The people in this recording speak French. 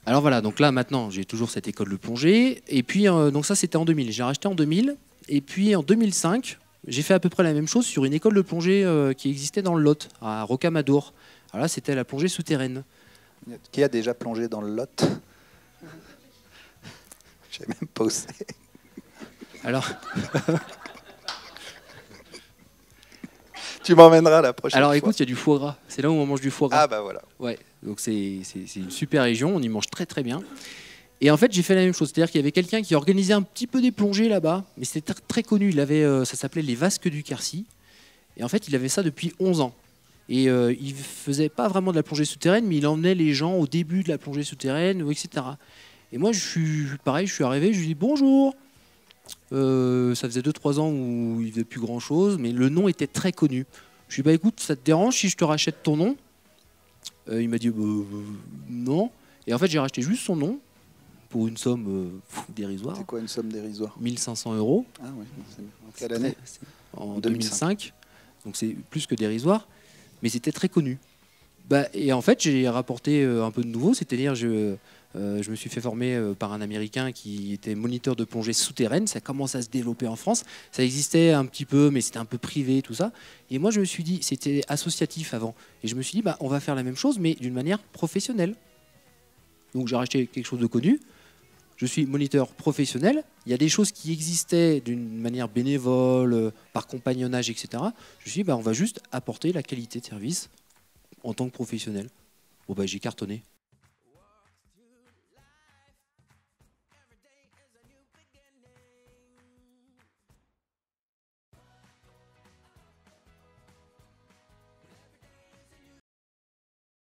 Alors voilà, donc là maintenant j'ai toujours cette école de plongée. Et puis donc ça c'était en 2000. J'ai racheté en 2000. Et puis en 2005, j'ai fait à peu près la même chose sur une école de plongée qui existait dans le Lot, à Rocamadour. Alors là c'était la plongée souterraine. Qui a déjà plongé dans le Lot? J'ai même pas osé. Alors, Tu m'emmèneras la prochaine alors fois. écoute, il y a du foie gras. C'est là où on mange du foie gras. Ah bah voilà. Ouais, donc c'est une super région, on y mange très très bien. Et en fait, j'ai fait la même chose, c'est-à-dire qu'il y avait quelqu'un qui organisait un petit peu des plongées là-bas, mais c'était très connu. Il avait, ça s'appelait les Vasques du Quercy. Et en fait, il avait ça depuis 11 ans. Et il faisait pas vraiment de la plongée souterraine, mais il emmenait les gens au début de la plongée souterraine, etc. Et moi, je suis pareil, je suis arrivé, je lui dis bonjour. Ça faisait 2-3 ans où il faisait plus grand-chose, mais le nom était très connu. Je lui dis bah écoute, ça te dérange si je te rachète ton nom? Il m'a dit non. Et en fait, j'ai racheté juste son nom pour une somme dérisoire. C'est quoi une somme dérisoire? 1500 euros. Ah oui, en quelle année? En 2005. Donc c'est plus que dérisoire, mais c'était très connu. Bah, et en fait, j'ai rapporté un peu de nouveau, c'est-à-dire je me suis fait former par un Américain qui était moniteur de plongée souterraine. Ça commence à se développer en France. Ça existait un petit peu, mais c'était un peu privé, tout ça. Et moi, je me suis dit, c'était associatif avant. Et je me suis dit, bah, on va faire la même chose, mais d'une manière professionnelle. Donc j'ai racheté quelque chose de connu. Je suis moniteur professionnel. Il y a des choses qui existaient d'une manière bénévole, par compagnonnage, etc. Je me suis dit, bah, on va juste apporter la qualité de service en tant que professionnel. Bon, bah, j'ai cartonné.